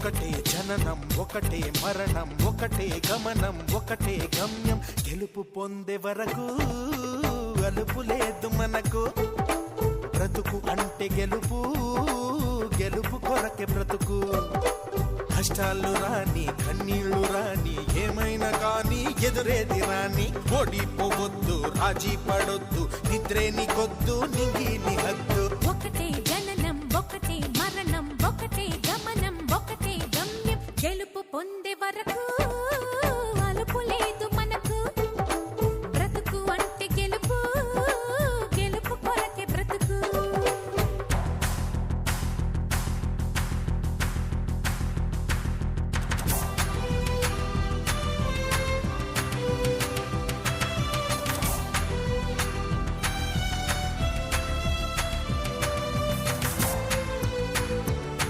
ఒకటే జననం ఒకటే మరణం ఒకటే గమనం ఒకటే గమ్యం గెలుపు పొందే వరకు అలుపు లేదు మనకు బ్రతుకు అంటే గెలుపు గెలుపు కొరకే బ్రతుకు కష్టాలు రాని కన్నీళ్లు రాని ఏమైనా కానీ ఎదురేది రాని ఓడిపోవద్దు రాజీ పడొద్దు నిద్రే నీకొద్దు నింగి నీ హద్దు ఒకటే జననం ఒకటే మరణం ఒకటే గమనం ఒకటే గమ్యం గెలుపు పొందే